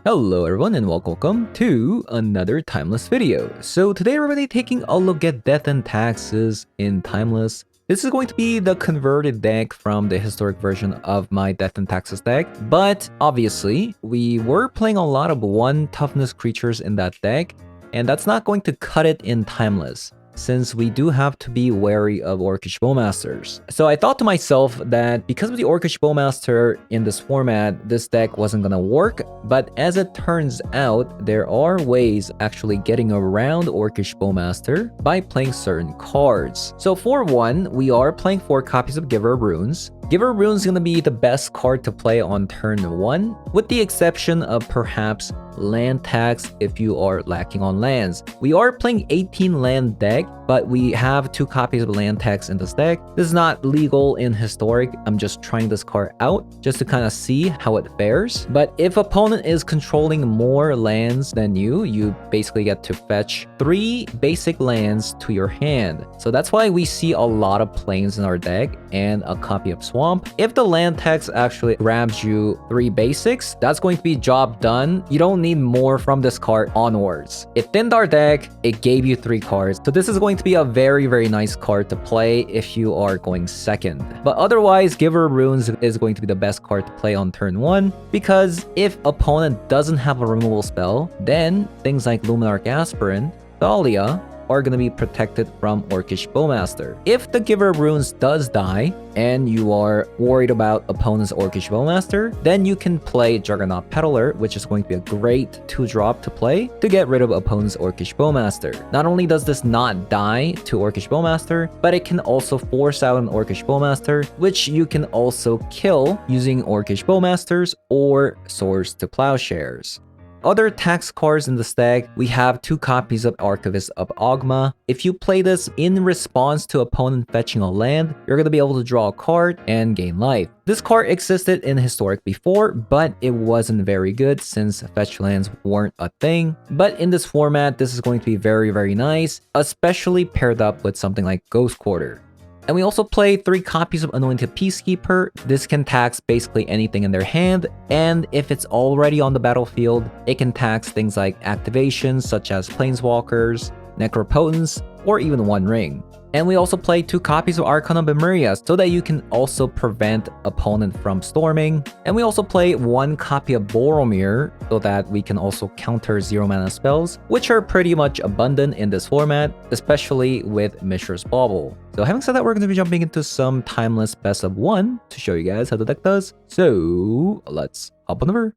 Hello everyone and welcome to another Timeless video. So today we're really taking a look at Death and Taxes in Timeless. This is going to be the converted deck from the historic version of my Death and Taxes deck, but obviously we were playing a lot of 1 toughness creatures in that deck, and that's not going to cut it in Timeless, since we do have to be wary of Orcish Bowmasters. So I thought to myself that because of the Orcish Bowmaster in this format, this deck wasn't gonna work, but as it turns out, there are ways actually getting around Orcish Bowmaster by playing certain cards. So for one, we are playing 4 copies of Giver of Runes. Giver of Runes is gonna be the best card to play on turn 1, with the exception of perhaps land tax if you are lacking on lands. We are playing 18 land deck, but we have 2 copies of land tax in this deck. This is not legal in historic. I'm just trying this card out just to kind of see how it fares. But if opponent is controlling more lands than you basically get to fetch 3 basic lands to your hand. So that's why we see a lot of plains in our deck and a copy of swamp. If the land tax actually grabs you 3 basics, that's going to be job done. You don't need more from this card onwards. It thinned our deck, it gave you 3 cards. So this is going to be a very nice card to play if you are going second. But otherwise, Giver of Runes is going to be the best card to play on turn 1, because if opponent doesn't have a removal spell, then things like Luminarch Aspirant, Thalia, are going to be protected from Orcish Bowmaster. If the Giver of Runes does die, and you are worried about opponent's Orcish Bowmaster, then you can play Juggernaut Peddler, which is going to be a great 2-drop to play to get rid of opponent's Orcish Bowmaster. Not only does this not die to Orcish Bowmaster, but it can also force out an Orcish Bowmaster, which you can also kill using Orcish Bowmasters or Swords to Plowshares. Other tax cards in the stack, we have 2 copies of Archivist of Ogma. If you play this in response to opponent fetching a land, you're going to be able to draw a card and gain life. This card existed in Historic before, but it wasn't very good since fetch lands weren't a thing. But in this format, this is going to be very nice, especially paired up with something like Ghost Quarter. And we also play 3 copies of Anointed Peacekeeper. This can tax basically anything in their hand, and if it's already on the battlefield, it can tax things like activations such as Planeswalkers, Necropotence, or even One Ring. And we also play 2 copies of Arcana Bemuria so that you can also prevent opponent from storming. And we also play 1 copy of Boromir so that we can also counter 0 mana spells, which are pretty much abundant in this format, especially with Mishra's Bauble. So having said that, we're going to be jumping into some Timeless Best of 1 to show you guys how the deck does. So let's hop on over.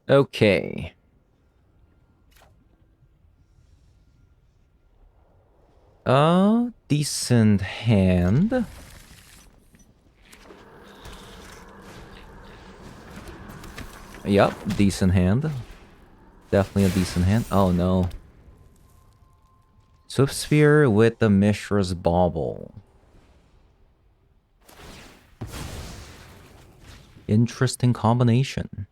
Okay. Decent hand. Yep, decent hand. Definitely a decent hand. Oh no. Swift Sphere with the Mishra's Bauble. Interesting combination.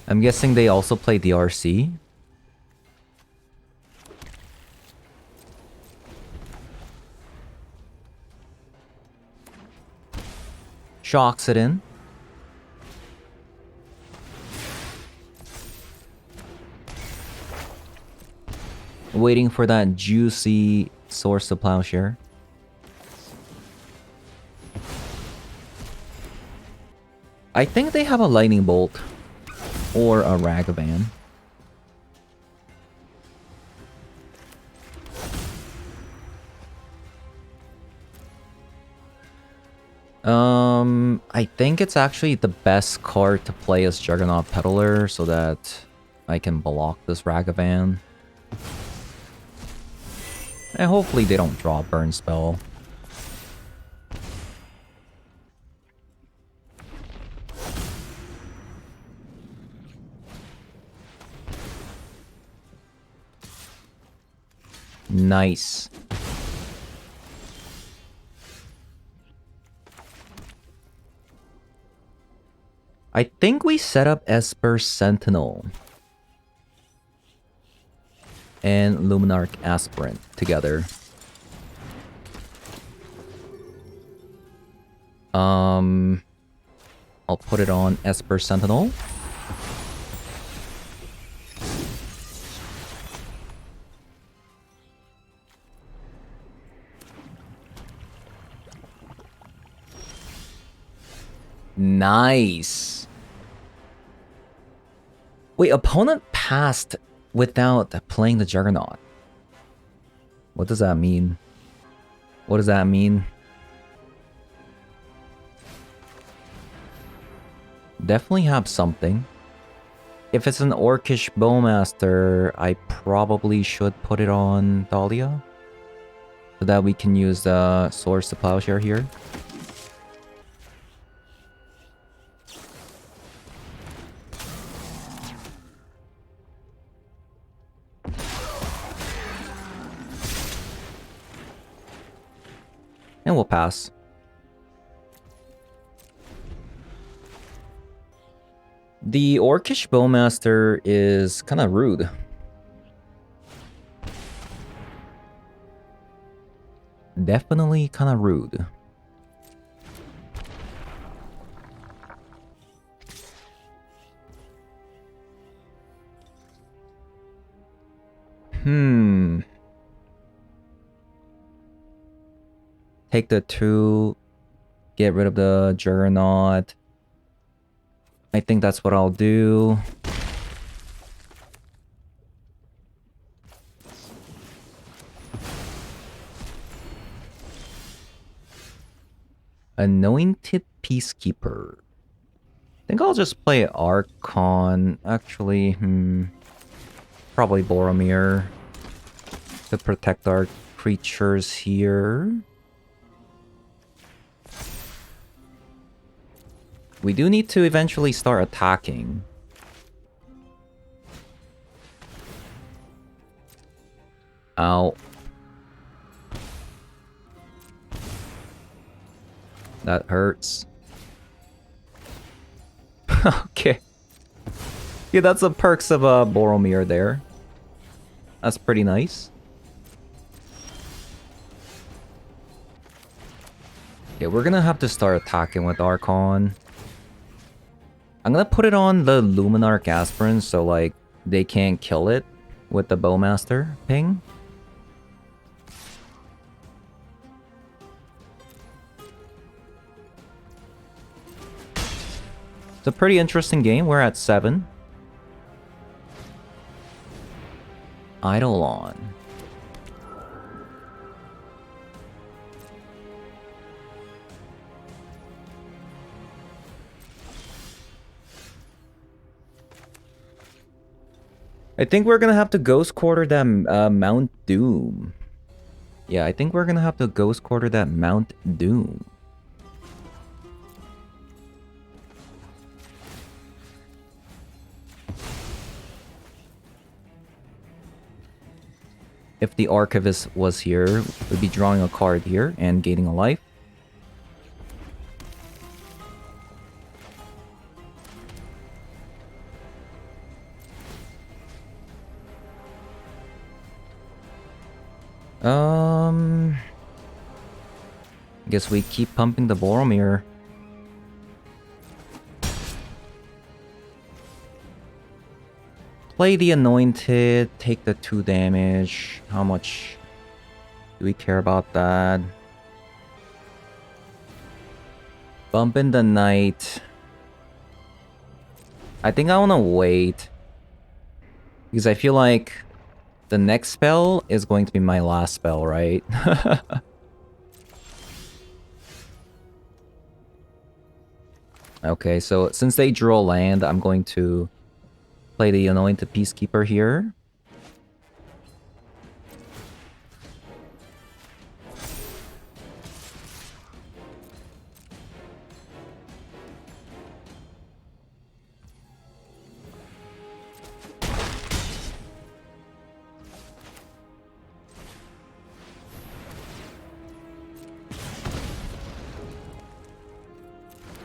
I'm guessing they also play DRC. Shocks it in. Waiting for that juicy Source of Plowshare. I think they have a Lightning Bolt. Or a Ragavan. I think it's actually the best card to play as Juggernaut Peddler so that I can block this Ragavan. And hopefully they don't draw a burn spell. Nice. I think we set up Esper Sentinel and Luminarch Aspirant together. I'll put it on Esper Sentinel. Nice. Wait, opponent passed without playing the Juggernaut. What does that mean? What does that mean? Definitely have something. If it's an Orcish Bowmaster, I probably should put it on Thalia. So that we can use the Swords to Plowshare here. And we'll pass. The Orcish Bowmaster is kind of rude. Definitely kind of rude. Take the 2. Get rid of the Juggernaut. I think that's what I'll do. Anointed Peacekeeper. I think I'll just play Archon. Actually, probably Boromir to protect our creatures here. We do need to eventually start attacking. Ow. That hurts. Okay. Yeah, that's the perks of Boromir there. That's pretty nice. Okay, we're gonna have to start attacking with Archon. I'm gonna put it on the Luminarch Aspirants so, like, they can't kill it with the Bowmaster ping. It's a pretty interesting game. We're at 7. Eidolon. I think we're gonna have to Ghost Quarter that Mount Doom. Yeah, I think we're gonna have to Ghost Quarter that Mount Doom. If the Archivist was here, we'd be drawing a card here and gaining a life. Guess we keep pumping the Boromir. Play the Anointed, take the 2 damage. How much do we care about that? Bump in the Knight. I think I want to wait. Because I feel like the next spell is going to be my last spell, right? Okay, so since they drew a land, I'm going to play the Anointed Peacekeeper here.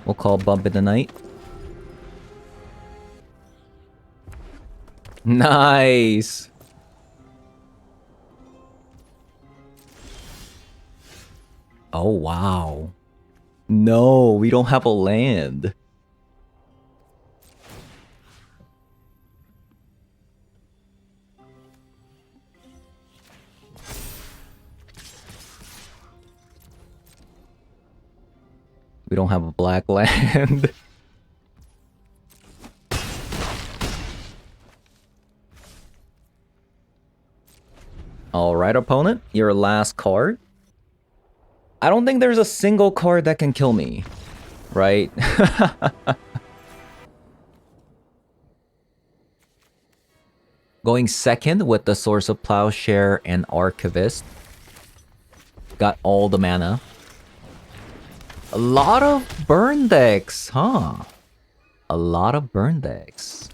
We'll call Bump in the Night. Nice! Oh, wow. No, we don't have a land. We don't have a black land. Alright, opponent. Your last card. I don't think there's a single card that can kill me. Right? Going second with the Source of Plowshare and Archivist. Got all the mana. A lot of burn decks, huh? A lot of burn decks.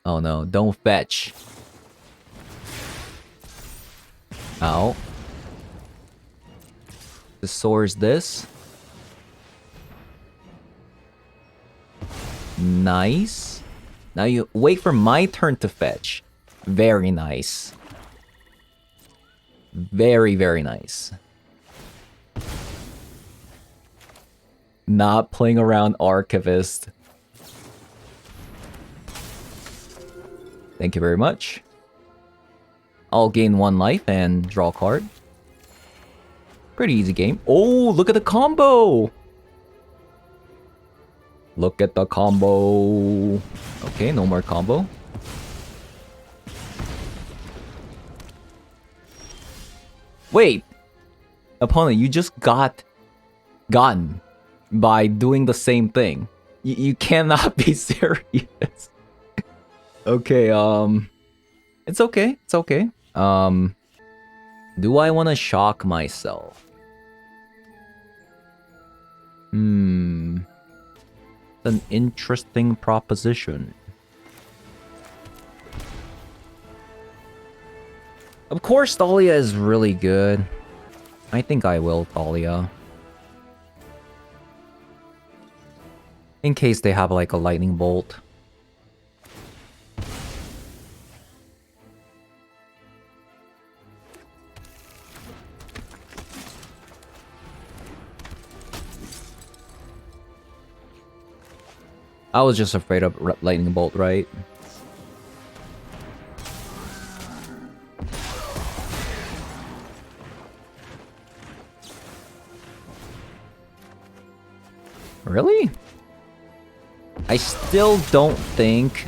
Oh no, don't fetch. Ow. The source this. Nice. Now you wait for my turn to fetch. Very nice. Very, very nice. Not playing around Archivist. Thank you very much. I'll gain 1 life and draw a card. Pretty easy game. Oh, look at the combo! Look at the combo. Okay, no more combo. Wait! Opponent, you just gotten by doing the same thing. You cannot be serious. Okay, it's okay, it's okay. Do I want to shock myself? An interesting proposition. Of course, Thalia is really good. I think I will Thalia. In case they have like a lightning bolt. I was just afraid of lightning bolt, right? Really? I still don't think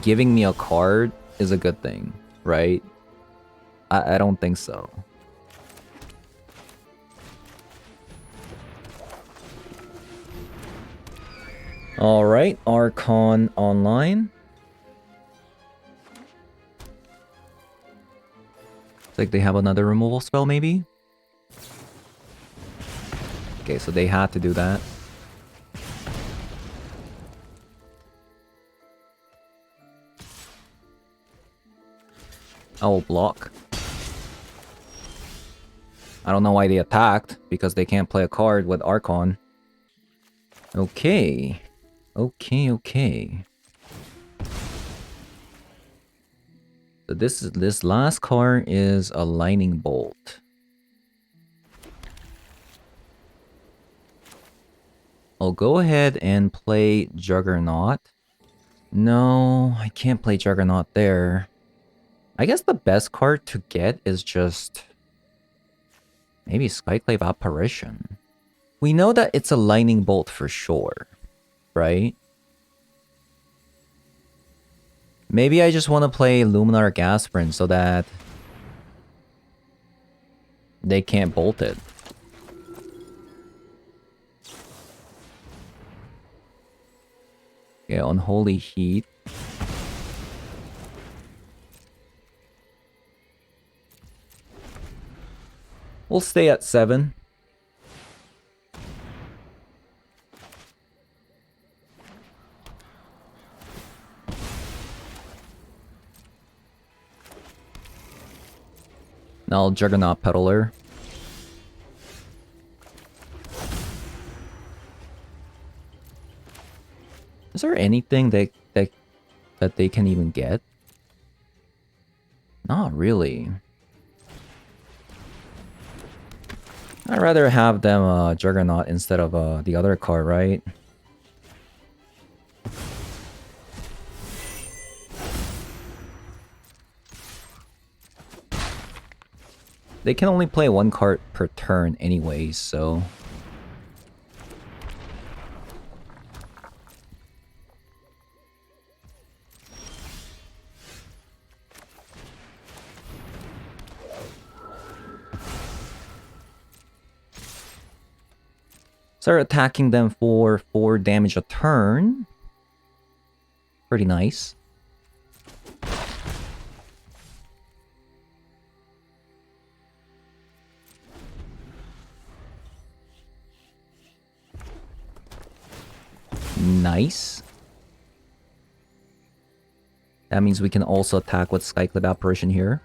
giving me a card is a good thing, right? I don't think so. Alright, Archon online. It's like they have another removal spell, maybe? Okay, so they had to do that. I will block. I don't know why they attacked, because they can't play a card with Archon. Okay. Okay. So this last card is a lightning bolt. I'll go ahead and play Juggernaut. No, I can't play Juggernaut there. I guess the best card to get is just maybe Skyclave Apparition. We know that it's a lightning bolt for sure, right? Maybe I just want to play Luminar Gasprin so that they can't bolt it. Okay, Unholy Heat. We'll stay at 7. Now I'll Juggernaut Peddler. Is there anything that they can even get? Not really. I'd rather have them Juggernaut instead of the other card, right? They can only play one card per turn anyways, so... Start attacking them for 4 damage a turn. Pretty nice. Nice. That means we can also attack with Skyclip Apparition here.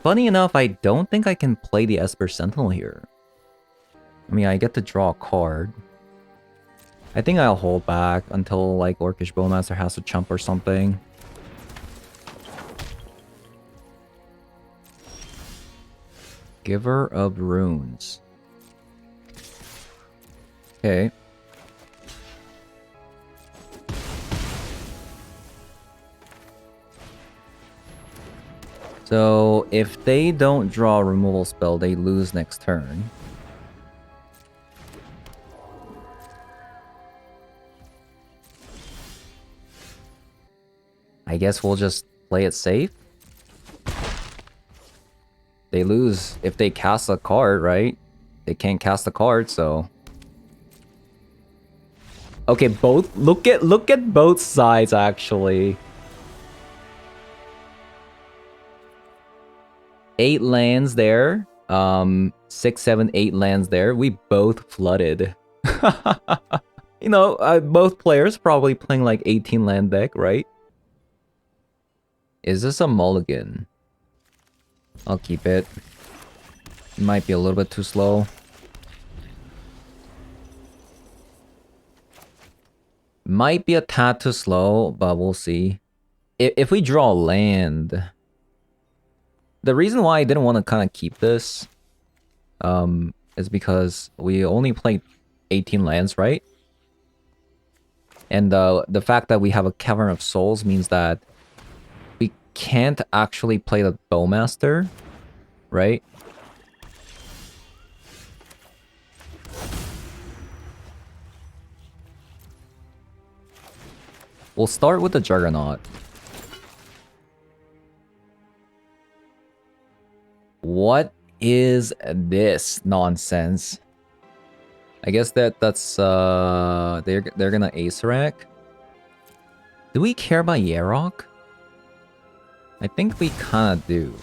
Funny enough, I don't think I can play the Esper Sentinel here. I mean, I get to draw a card. I think I'll hold back until, like, Orcish Bowmaster has to chump or something. Giver of Runes. Okay. So, if they don't draw a removal spell, they lose next turn. I guess we'll just play it safe. They lose if they cast a card, right? They can't cast a card, so... Okay, both... Look at both sides, actually. 8 lands there. 6, 7, 8 lands there. We both flooded. You know, both players probably playing like 18 land deck, right? Is this a mulligan? I'll keep it. It might be a little bit too slow. Might be a tad too slow, but we'll see. If we draw land... The reason why I didn't want to kind of keep this is because we only played 18 lands, right? And the fact that we have a Cavern of Souls means that we can't actually play the Bowmaster, right? We'll start with the Juggernaut. What is this nonsense? I guess that's they're gonna Ace Rack. Do we care about Yarok? I think we kinda do.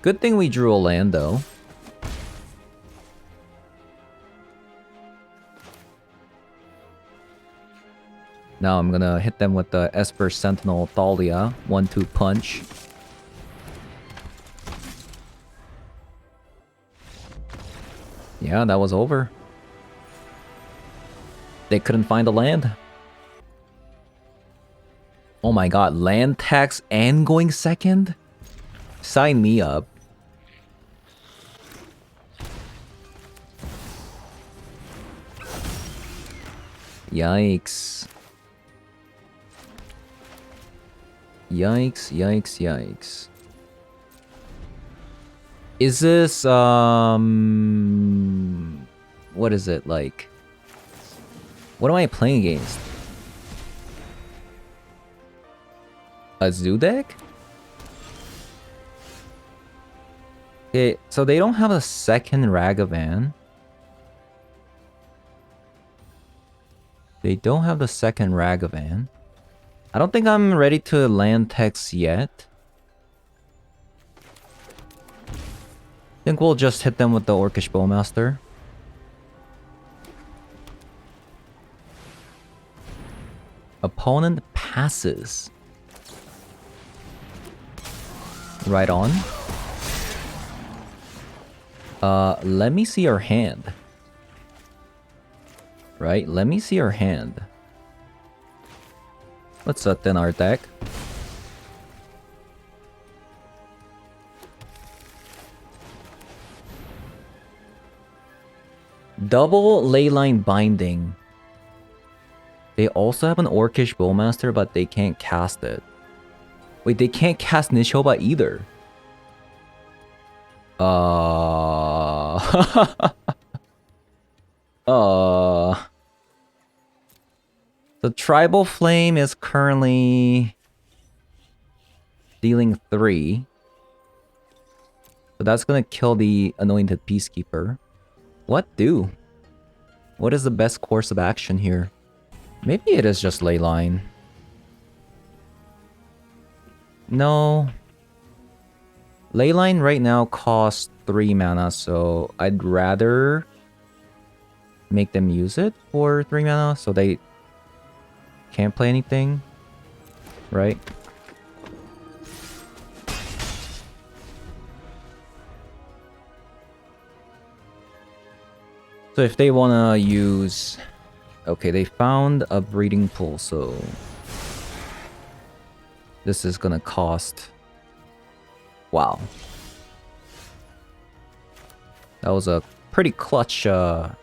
Good thing we drew a land though. Now I'm gonna hit them with the Esper Sentinel Thalia 1-2 punch. Yeah, that was over. They couldn't find a land. Oh my god, land tax and going second? Sign me up. Yikes. Yikes, yikes, yikes. Is this, what is it, like? What am I playing against? A zoo deck? Okay, so they don't have a second Ragavan. They don't have the second Ragavan. I don't think I'm ready to land text yet. I think we'll just hit them with the Orcish Bowmaster. Opponent passes. Right on. Let me see our hand. Right? Let me see our hand. Let's thin our deck. Double Leyline Binding. They also have an Orcish Bowmaster, but they can't cast it. Wait, they can't cast Nishoba either. The Tribal Flame is currently dealing 3. So that's gonna kill the Anointed Peacekeeper. What do? What is the best course of action here? Maybe it is just Leyline. No. Leyline right now costs 3 mana, so I'd rather make them use it for 3 mana so they can't play anything, right? So if they want to use... Okay, they found a breeding pool, so... This is gonna cost... Wow. That was a pretty clutch draw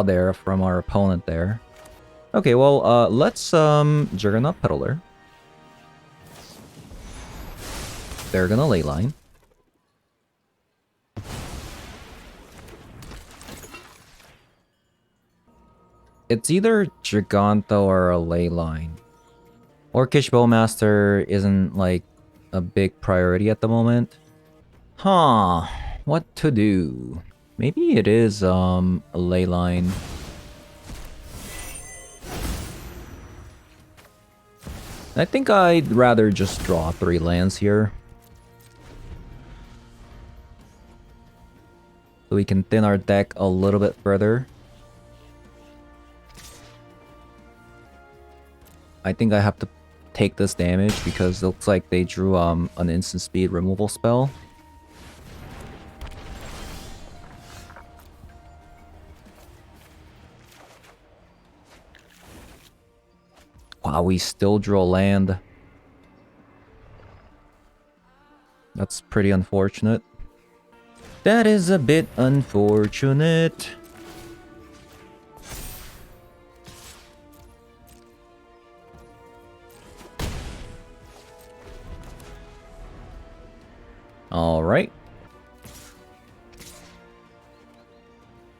there from our opponent there. Okay, well, let's Juggernaut Peddler. They're gonna Leyline. It's either Giganta or a Leyline. Orcish Bowmaster isn't, like, a big priority at the moment. Huh. What to do? Maybe it is, a Leyline. I think I'd rather just draw 3 lands here. So we can thin our deck a little bit further. I think I have to take this damage because it looks like they drew an instant speed removal spell. Wow, we still drew a land. That's pretty unfortunate. That is a bit unfortunate. Alright.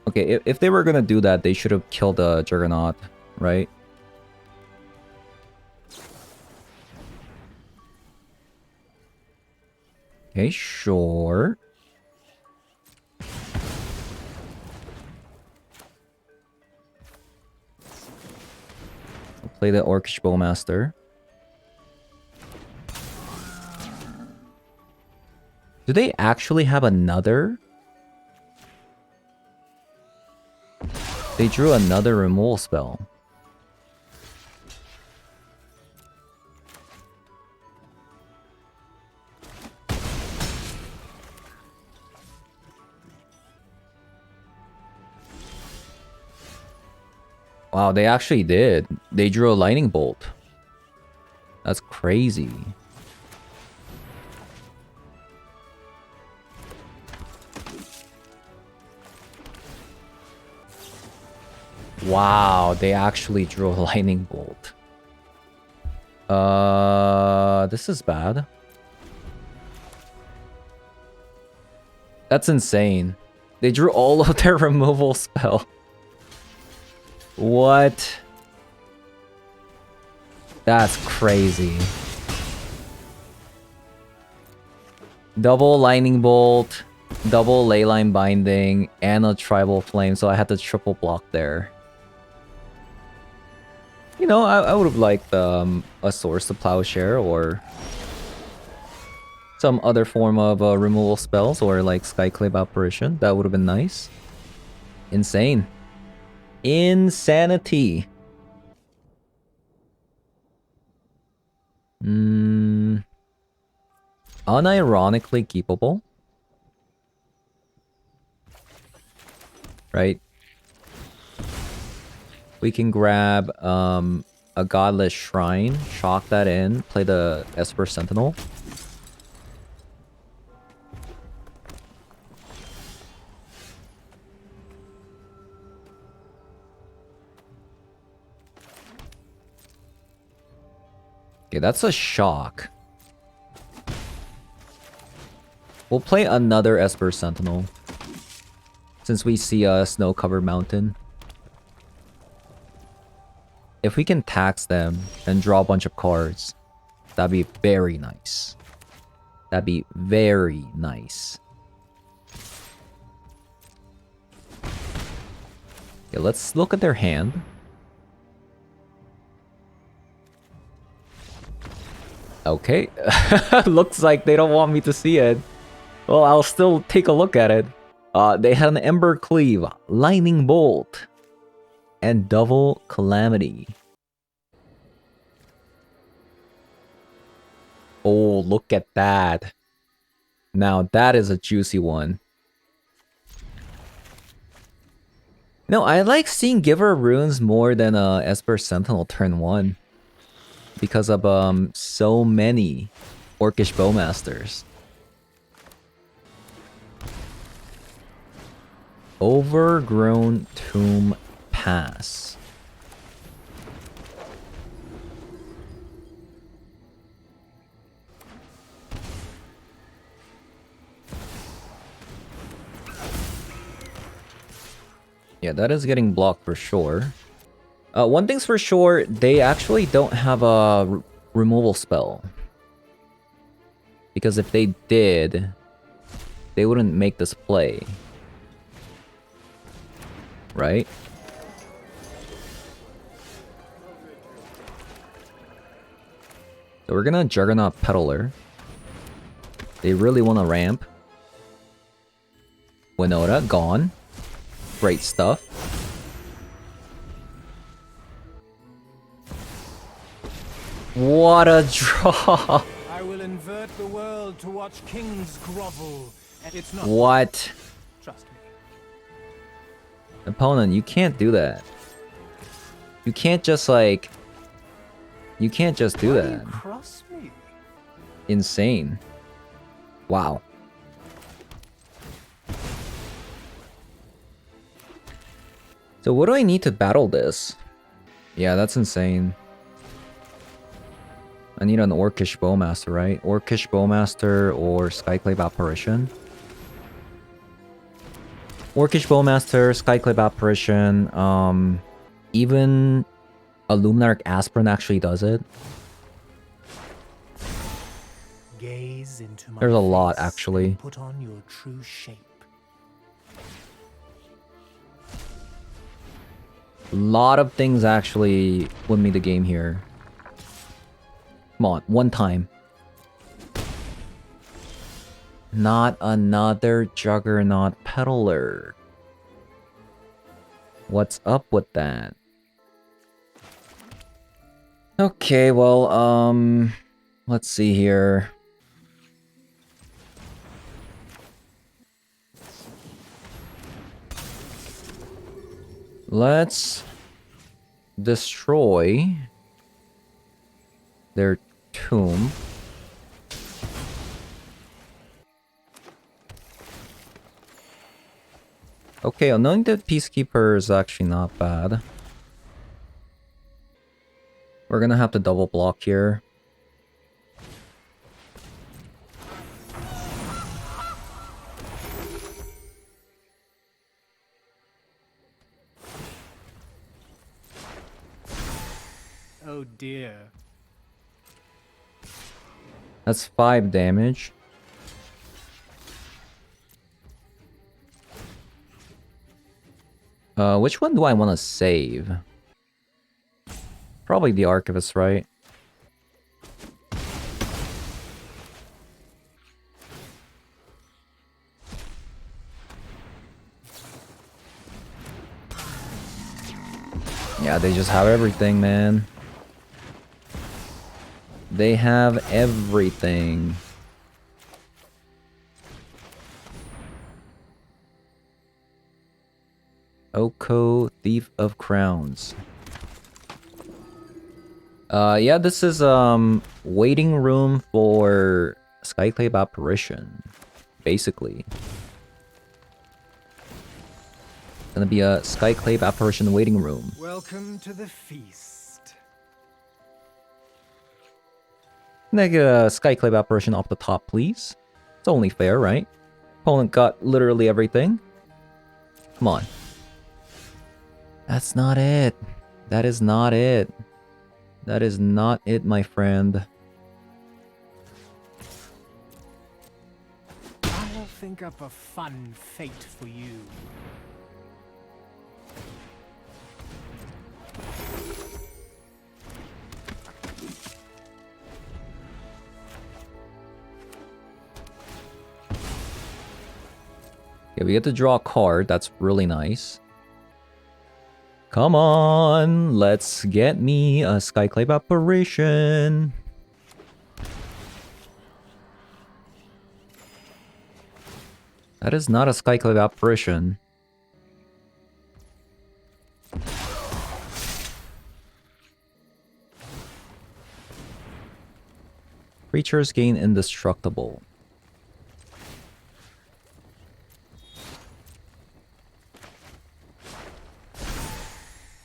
Okay, if they were gonna do that, they should have killed the Juggernaut, right? Okay, sure. I'll play the Orcish Bowmaster. Do they actually have another? They drew another removal spell. Wow, they actually did. They drew a lightning bolt. That's crazy. Wow, they actually drew a lightning bolt. This is bad. That's insane. They drew all of their removal spell. What? That's crazy. Double lightning bolt, double leyline binding, and a tribal flame, so I had to triple block there. You know, I would have liked a Source of Plowshare or some other form of removal spells, or like Skyclave Apparition. That would have been nice. Insane. Insanity. Unironically keepable. right? We can grab a Godless Shrine, shock that in, play the Esper Sentinel. Okay, that's a shock. We'll play another Esper Sentinel, since we see a snow-covered mountain. If we can tax them and draw a bunch of cards, that'd be very nice. That'd be very nice. Okay, let's look at their hand. Okay. Looks like they don't want me to see it. Well, I'll still take a look at it. They had an Ember Cleave, Lightning Bolt, and Double Calamity. Oh, look at that. Now that is a juicy one. No, I like seeing Giver Runes more than Esper Sentinel turn 1. Because of so many Orcish Bowmasters. Overgrown Tomb Pass. Yeah, that is getting blocked for sure. One thing's for sure, they actually don't have a removal spell. Because if they did, they wouldn't make this play. Right? So we're gonna Juggernaut Peddler. They really want to ramp. Winota, gone. Great stuff. What a draw! I will invert the world to watch kings grovel. It's not. What? Trust me. Opponent, you can't do that. You can't just like... You can't just do that. Cross me. Insane. Wow. So what do I need to battle this? Yeah, that's insane. I need an Orcish Bowmaster, right? Orcish Bowmaster or Skyclave Apparition. Orcish Bowmaster, Skyclave Apparition, even a Luminarch Aspirin actually does it. Gaze into my There's a lot, face actually. and put on your true shape. A lot of things actually win me the game here. Come on, one time. Not another Juggernaut Peddler. What's up with that? Okay, well, let's see here. Let's destroy their tomb. Okay, Anointed Peacekeeper is actually not bad. We're gonna have to double block here. Oh dear. That's 5 damage. Which one do I want to save? Probably the Archivist, right? Yeah, they just have everything, man. They have everything. Oko, Thief of Crowns. Yeah, this is waiting room for Skyclave Apparition, basically. Gonna be a Skyclave Apparition waiting room. Welcome to the feast. Can I get a Skyclave Apparition off the top, please? It's only fair, right? Opponent got literally everything. Come on. That's not it. That is not it. That is not it, my friend. I'll think up a fun fate for you. Okay, we get to draw a card. That's really nice. Come on, let's get me a Skyclave Apparition. That is not a Skyclave Apparition. Creatures gain indestructible.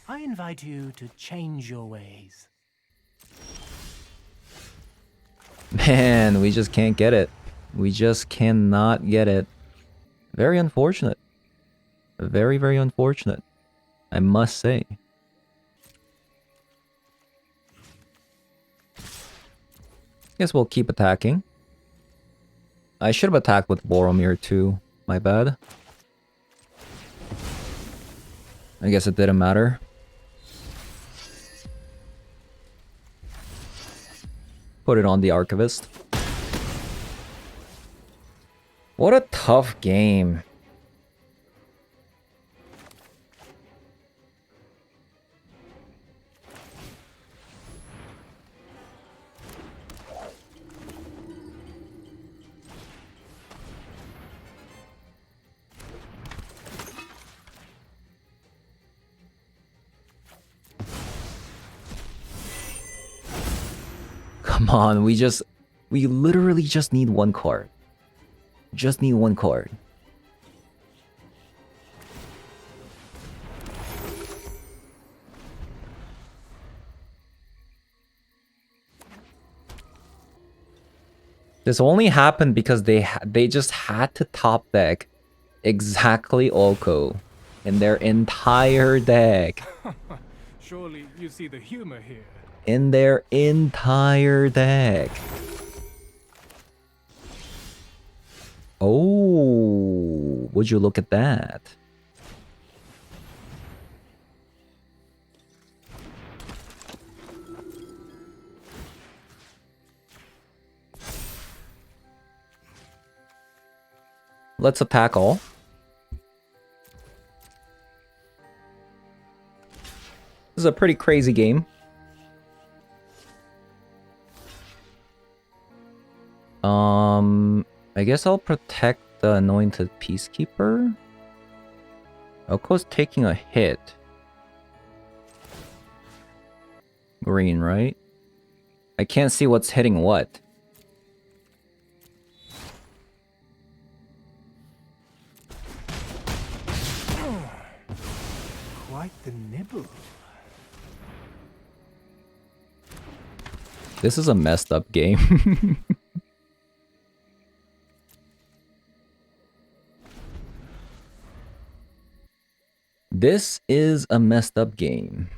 I invite you to change your ways. Man, we just can't get it. We just cannot get it. Very unfortunate. Very, very unfortunate. I must say. Guess we'll keep attacking. I should have attacked with Boromir too. My bad. I guess it didn't matter. Put it on the Archivist. What a tough game. Come on, we literally just need one card. Just need one card. This only happened because they just had to top deck exactly Oko in their entire deck. Surely you see the humor here. In their entire deck. Oh, would you look at that? Let's attack all. This is a pretty crazy game. I guess I'll protect the Anointed Peacekeeper. Oko's taking a hit. Green, right? I can't see what's hitting what. Quite the nibble. This is a messed up game. This is a messed up game.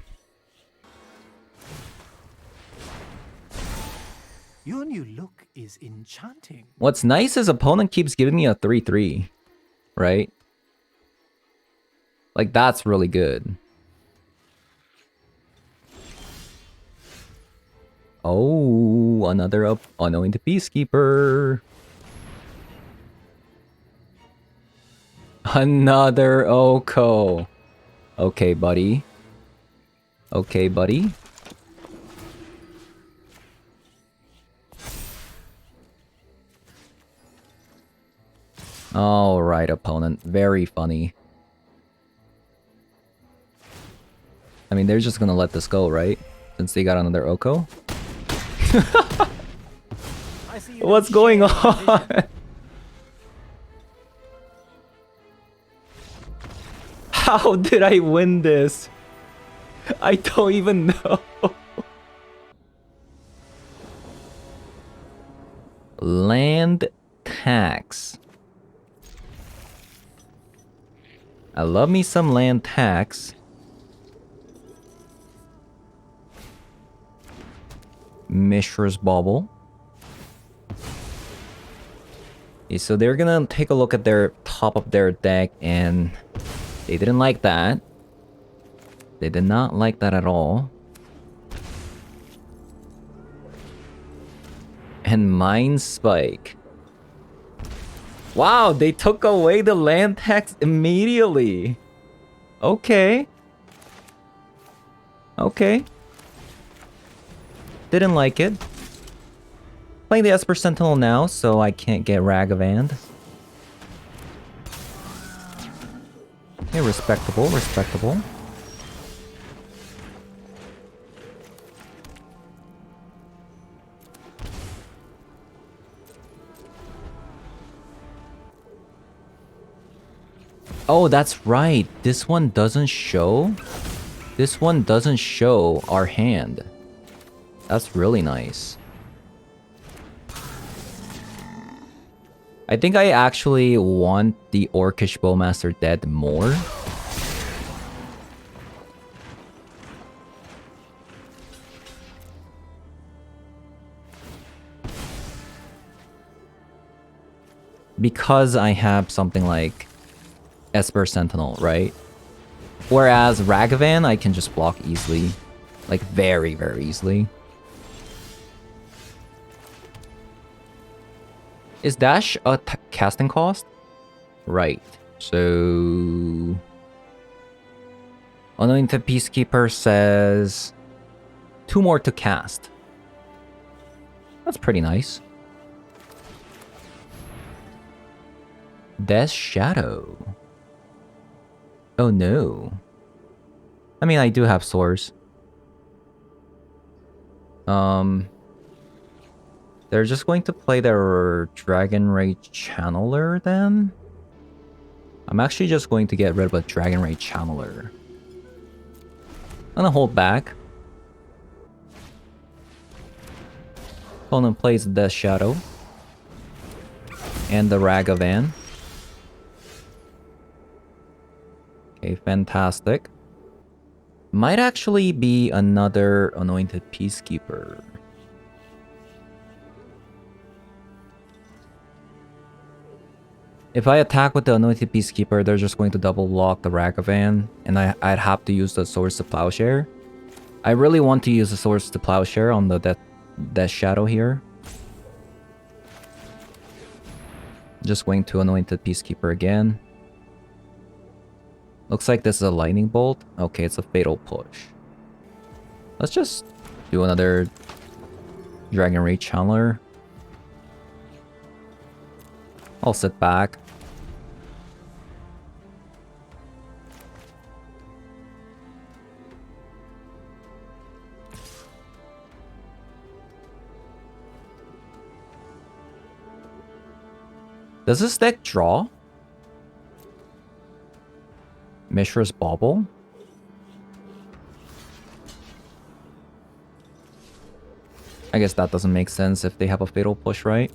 Your new look is enchanting. What's nice is opponent keeps giving me a 3/3, right? Like, that's really good. Oh, another Anointed Peacekeeper. Another Oko. Okay, buddy. Okay, buddy. Alright, opponent. Very funny. I mean, they're just gonna let this go, right? Since they got another Oko. I see you What's don't going share my vision. on? How did I win this? I don't even know. Land tax. I love me some land tax. Mishra's Bauble. Okay, so they're gonna take a look at their top of their deck, and they didn't like that. They did not like that at all. And Mind Spike. Wow, they took away the land tax immediately. Okay. Okay. Didn't like it. Playing the Esper Sentinel now, so I can't get Ragavand. Okay, respectable, respectable. Oh, that's right. This one doesn't show. This one doesn't show our hand. That's really nice. I think I actually want the Orcish Bowmaster dead more. Because I have something like Esper Sentinel, right? Whereas Ragavan, I can just block easily. Like, very, very easily. Is Dash a casting cost? Right. So... Anointed Peacekeeper says... 2 more to cast. That's pretty nice. Death Shadow. Oh no. I mean, I do have swords. They're just going to play their Dragon Ray Channeler then? I'm actually just going to get rid of a Dragon Ray Channeler. I'm gonna hold back. Opponent plays the Death Shadow. And the Ragavan. Okay, fantastic. Might actually be another Anointed Peacekeeper. If I attack with the Anointed Peacekeeper, they're just going to double block the Ragavan, and I'd have to use the Swords to Plowshare. I really want to use the Swords to Plowshare on the Death Shadow here. Just going to Anointed Peacekeeper again. Looks like this is a Lightning Bolt. Okay, it's a Fatal Push. Let's just do another Dragon Ray Channeler. I'll sit back. Does this deck draw? Mishra's Bauble? I guess that doesn't make sense if they have a Fatal Push, right?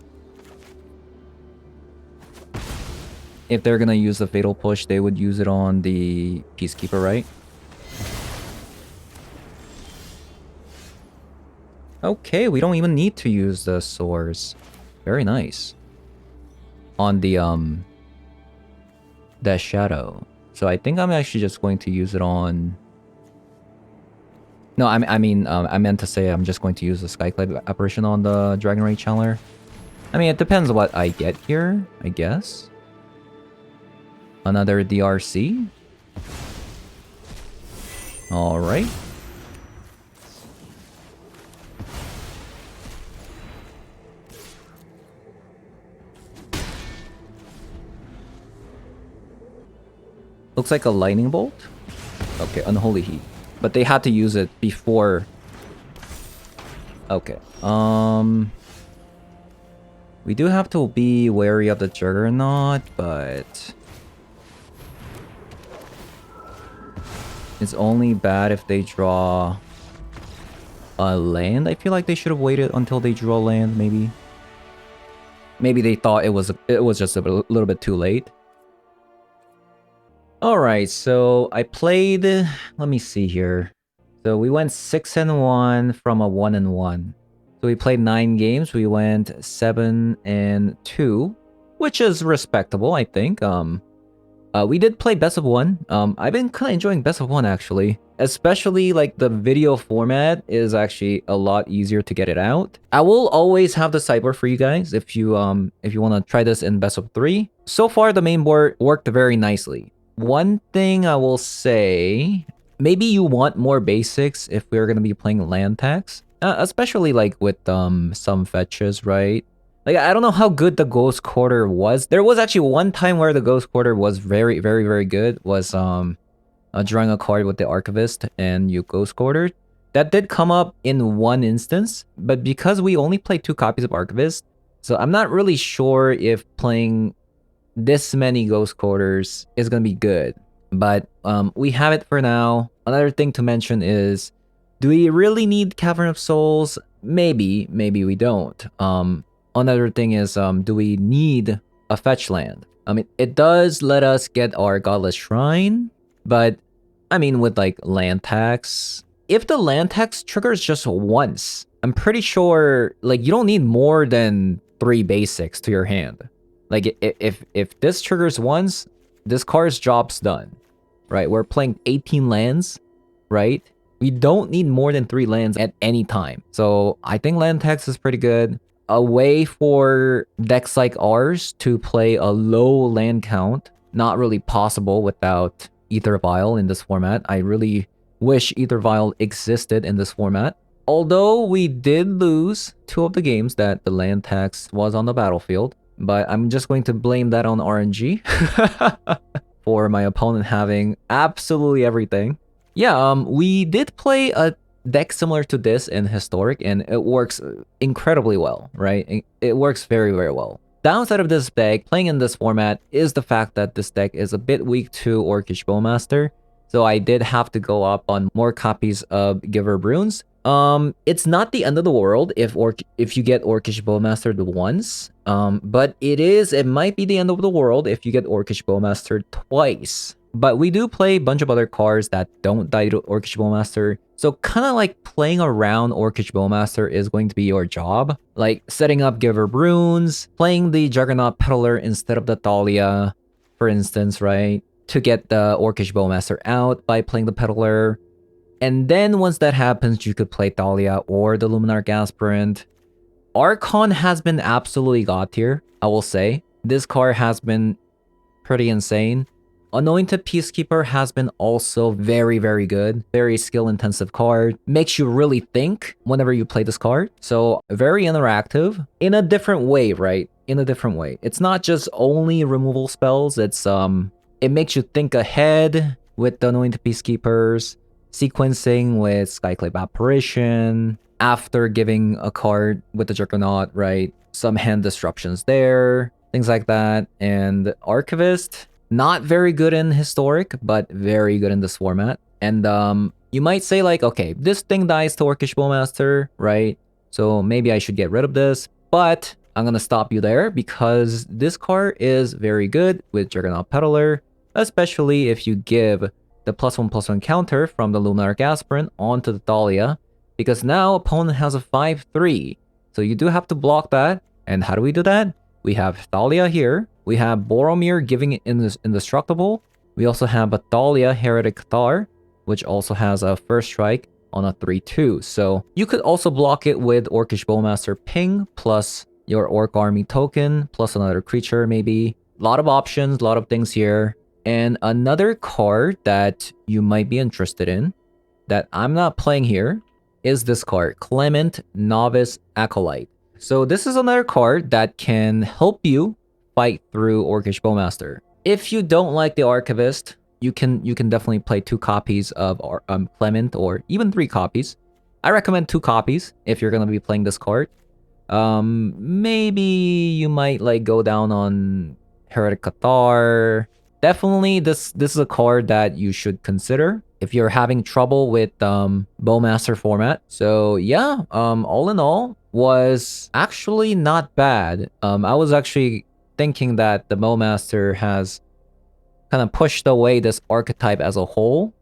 If they're gonna use the Fatal Push, they would use it on the Peacekeeper, right? Okay, we don't even need to use the swords. Very nice. On the Death Shadow. So I think I'm actually just going to use it on... No, I meant to say I'm just going to use the Skyclad Apparition on the Dragon Ray Channeler. I mean, it depends what I get here, I guess. Another DRC. Alright. Looks like a Lightning Bolt. Okay, Unholy Heat. but they had to use it before. Okay. We do have to be wary of the Juggernaut, but it's only bad if they draw a land. I feel like they should have waited until they draw land, maybe. Maybe they thought it was just a little bit too late. Alright, so I played... Let me see here. So we went 6-1 from a 1-1. So we played 9 games. We went 7-2, which is respectable, I think. We did play best of 1. I've been kind of enjoying best of 1 actually. Especially like the video format is actually a lot easier to get it out. I will always have the sideboard for you guys if you want to try this in best of 3. So far the main board worked very nicely. One thing I will say, maybe you want more basics if we're going to be playing land tax. Especially like with some fetches, right? Like, I don't know how good the Ghost Quarter was. There was actually one time where the Ghost Quarter was very, very, very good. Was drawing a card with the Archivist and you Ghost Quarter. That did come up in one instance, but because we only played 2 copies of Archivist, so I'm not really sure if playing this many Ghost Quarters is gonna be good. But we have it for now. Another thing to mention is, do we really need Cavern of Souls? Maybe, maybe we don't. Another thing is, do we need a fetch land? I mean, it does let us get our Godless Shrine, but I mean, with like land tax, if the land tax triggers just once, I'm pretty sure like you don't need more than 3 basics to your hand. Like if this triggers once, this card's job's done, right? We're playing 18 lands, right? We don't need more than 3 lands at any time. So I think land tax is pretty good. A way for decks like ours to play a low land count, not really possible without Ether Vial in this format. I really wish Ether Vial existed in this format. Although we did lose 2 of the games that the land tax was on the battlefield, but I'm just going to blame that on RNG for my opponent having absolutely everything. Yeah, we did play a deck similar to this in Historic, and it works incredibly well, right? It works very, very well. Downside of this deck, playing in this format, is the fact that this deck is a bit weak to Orcish Bowmaster, so I did have to go up on more copies of Giver Runes. It's not the end of the world if you get Orcish Bowmastered once, but it might be the end of the world if you get Orcish Bowmastered twice. But we do play a bunch of other cards that don't die to Orcish Bowmaster, so kind of like playing around Orcish Bowmaster is going to be your job. Like setting up Giver Runes, playing the Juggernaut Peddler instead of the Thalia, for instance, right? To get the Orcish Bowmaster out by playing the Peddler. And then once that happens, you could play Thalia or the Luminarch Aspirant. Archon has been absolutely god tier, I will say. This card has been pretty insane. Anointed Peacekeeper has been also very, very good. Very skill-intensive card. Makes you really think whenever you play this card. So, very interactive. In a different way, right? In a different way. It's not just only removal spells. It's, it makes you think ahead with the Anointed Peacekeepers. Sequencing with Skyclave Apparition. After giving a card with the Juggernaut, right? Some hand disruptions there. Things like that. And Archivist, not very good in Historic, but very good in this format. And you might say like, okay, this thing dies to Orcish Bowmaster, right? So maybe I should get rid of this. But I'm going to stop you there because this card is very good with Juggernaut Peddler, especially if you give the +1/+1 counter from the Luminarch Aspirant onto the Thalia, because now opponent has a 5/3. So you do have to block that. And how do we do that? We have Thalia here. We have Boromir giving it indestructible. We also have a Thalia Heretic Cathar, which also has a first strike on a 3/2. So you could also block it with Orcish Bowmaster Ping plus your Orc Army token plus another creature maybe. A lot of options, a lot of things here. And another card that you might be interested in that I'm not playing here is this card, Clement Novice Acolyte. So this is another card that can help you fight through Orcish Bowmaster. If you don't like the Archivist, you can definitely play 2 copies of Clement, or even 3 copies. I recommend 2 copies if you're gonna be playing this card. Maybe you might like go down on Heretic Cathar. Definitely, this is a card that you should consider if you're having trouble with Bowmaster format. So yeah, all in all, was actually not bad. I was actually thinking that the Bowmaster has kind of pushed away this archetype as a whole.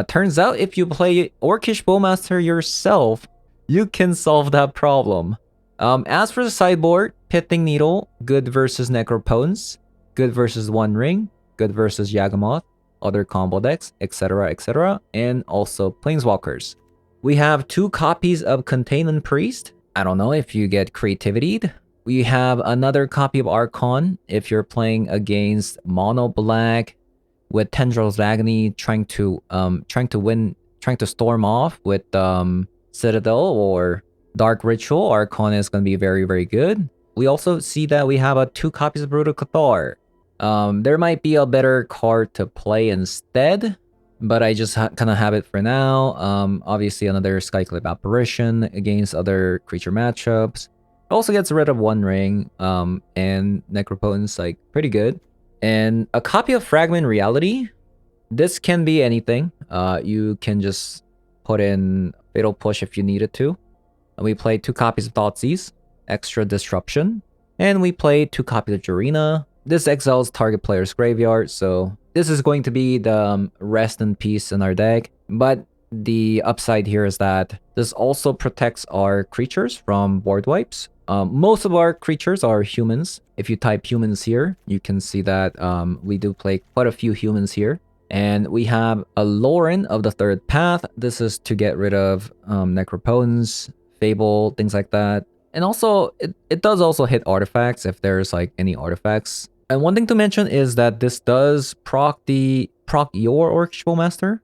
Turns out if you play Orcish Bowmaster yourself, you can solve that problem. As for the sideboard, Pithing Needle, good versus Necropotence, good versus One Ring, good versus Yagamoth, other combo decks, etc, etc, and also Planeswalkers. We have 2 copies of Containment Priest. I don't know if you get creativity'd. We have another copy of Archon if you're playing against Mono Black with Tendrils of Agony, trying to storm off with Citadel or Dark Ritual. Archon is going to be very, very good. We also see that we have 2 copies of Brutal Cathar. There might be a better card to play instead, but I just kind of have it for now. Obviously, another Skyclip Apparition against other creature matchups. It also gets rid of One Ring, and Necropotence, like, pretty good. And a copy of Fragment Reality. This can be anything. You can just put in Fatal Push if you needed to. And we play 2 copies of Thoughtseize, extra Disruption. And we play 2 copies of Jurina. This exiles target player's graveyard, so this is going to be the rest in peace in our deck. But the upside here is that this also protects our creatures from board wipes. Most of our creatures are humans. If you type humans here, you can see that we do play quite a few humans here. And we have a Lauren of the Third Path. This is to get rid of Necropotence, Fable, things like that. And also, it does also hit artifacts if there's like any artifacts. And one thing to mention is that this does proc your Orcish Bowmaster,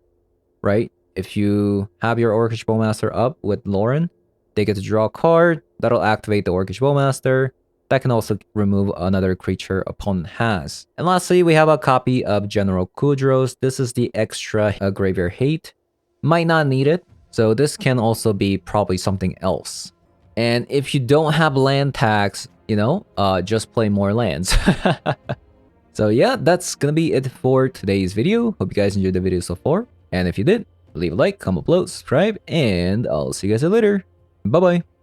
right? If you have your Orcish Bowmaster up with Lauren, they get to draw a card that'll activate the Orcish Bowmaster. That can also remove another creature opponent has. And lastly, we have a copy of General Kudros. This is the extra Graveyard Hate. Might not need it, so this can also be probably something else. And if you don't have land tax, you know, just play more lands. So yeah, that's gonna be it for today's video. Hope you guys enjoyed the video so far. And if you did, leave a like, comment below, subscribe, and I'll see you guys later. Bye-bye.